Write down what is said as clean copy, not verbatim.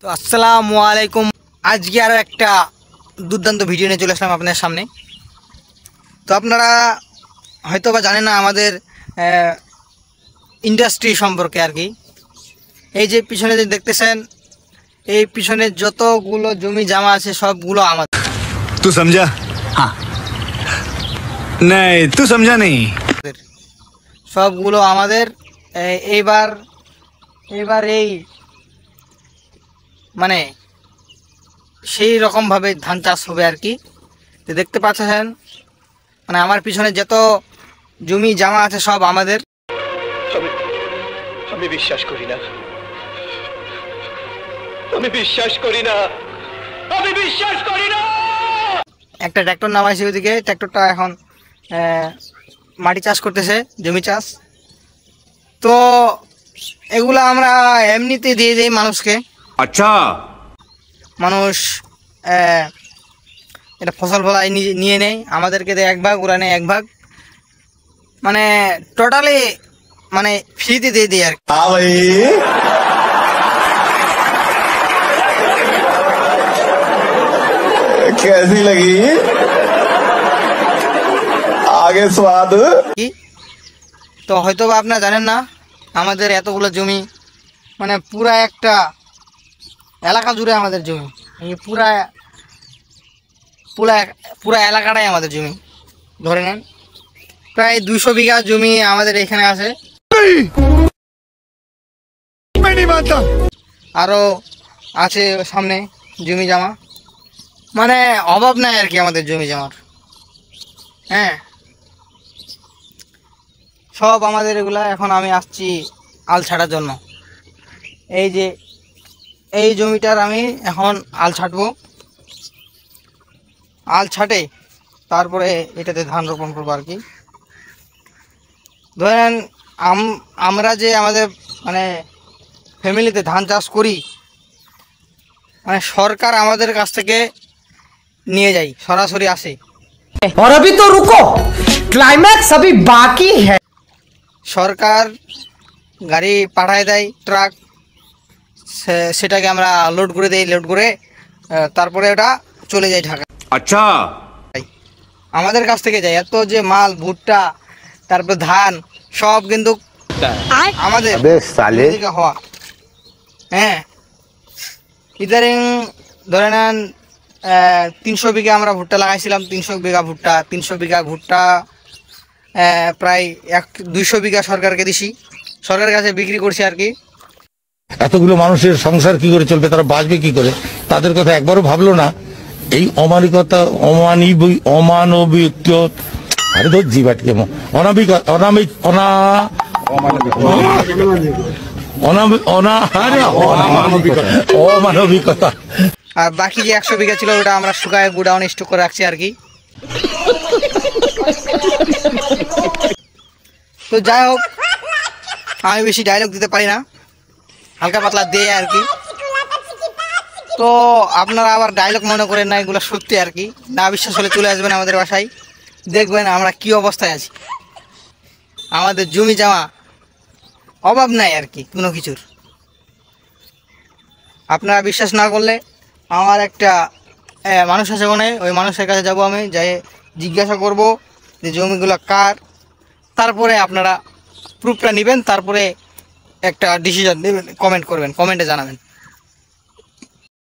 তো আসসালামু আলাইকুম। আজকে আরও একটা দুর্দান্ত ভিডিও নিয়ে চলে আসলাম আপনাদের সামনে। তো আপনারা হয়তো বা জানেন না আমাদের ইন্ডাস্ট্রি সম্পর্কে আর কি। এই যে পিছনে যে দেখতেছেন, এই পিছনে যতগুলো জমি জামা আছে সবগুলো আমাদের। तू समझा? हाँ नहीं तू समझा नहीं। সবগুলো আমাদের। এইবার এই মানে সেই রকমভাবে ধান চাষ হবে আর কি। তো দেখতে পাচ্ছেন মানে আমার পিছনে যত জমি জামা আছে সব আমাদের। আমি বিশ্বাস করি না, আমি বিশ্বাস করি না, আমি বিশ্বাস করি না। একটা ট্র্যাক্টর নামাইছে ওইদিকে, ট্র্যাক্টরটা এখন মাটি চাষ করতেছে, জমি চাষ। তো এগুলো আমরা এমনিতে দিয়ে দিই মানুষকে। अच्छा মানুষ এটা ফসল ফলাই নিয়ে নেয়, আমাদেরকে দেয় এক ভাগ, ওরা নেয় এক ভাগ, মানে টোটালি মানে ফ্রিতে দিয়ে দিই আর কি। हाँ भाई कैसी लगी आगे स्वाद কি তো হয়তো বা আপনারা জানেন না আমাদের এতগুলো জমি, মানে পুরা একটা এলাকা জুড়ে আমাদের জমি। এই পুরা পুরা পুরা এলাকাটাই আমাদের জমি। ধরে নেন প্রায় 200 বিঘা জমি আমাদের এখানে আছে। আরও আছে সামনে জমি জামা, মানে অভাব নাই আর কি আমাদের জমি জামার। হ্যাঁ, সব আমাদের এগুলা। এখন আমি আসছি আল ছাড়ার জন্য। এই যে এই জমিটার আমি এখন আল ছাটবো। আল ছাটে তারপরে এটাতে ধান রোপণ করবো আর কি। ধরেন আমরা যে আমাদের মানে ফ্যামিলিতে ধান চাষ করি, মানে সরকার আমাদের কাছ থেকে নিয়ে যায়, সরাসরি আসে। और अभी तो रुको, क्लाइमैक्स अभी बाकी है। সরকার গাড়ি পাঠায় দেয়, ট্রাক, সেটাকে আমরা লোড করে দেই। লোড করে তারপরে ওটা চলে যায় ঢাকা। अच्छा আমাদের কাছ থেকে যায়। এত যে মাল, ভুট্টা, তারপর ধান, সব কিন্তু আমাদের থেকে হওয়া। হ্যাঁ, ইদারিং ধরে নেন 300 বিঘা আমরা ভুট্টা লাগাইছিলাম। 300 বিঘা ভুট্টা প্রায় 200 বিঘা সরকারকে দিছি, সরকারের কাছে বিক্রি করছি আর কি। এতগুলো মানুষের সংসার কি করে চলবে, তারা বাঁচবে কি করে, তাদের কথা একবারও ভাবলো না। এই অমানবিকতা, অমানবিক, আরে তো জিবাটকে অনামিক অনামিক অনা অমানবিকতা। আর বাকি যে 100 বিঘা ছিল ওটা আমরা শুকায় গোডাউন স্টক করে রাখছি আর কি। তো যাই হোক, আমি বেশি ডায়লগ দিতে পারি না, হালকা পাতলা দিয়ে আর কি। তো আপনারা আবার ডায়লগ মনে করেন না, এগুলো সত্যি আর কি। না বিশ্বাস হলে চলে আসবেন আমাদের বাসায়, দেখবেন আমরা কি অবস্থায় আছি। আমাদের জমি জামা অভাব নাই আর কি কোনো কিছুর। আপনারা বিশ্বাস না করলে আমার একটা মানুষ আছে ওখানে, ওই মানুষের কাছে যাব আমি, যাই জিজ্ঞাসা করব যে জমিগুলো কার। তারপরে আপনারা প্রুফটা নেবেন, তারপরে একটা ডিসিশন নেবেন, কমেন্ট করবেন, কমেন্টে জানাবেন।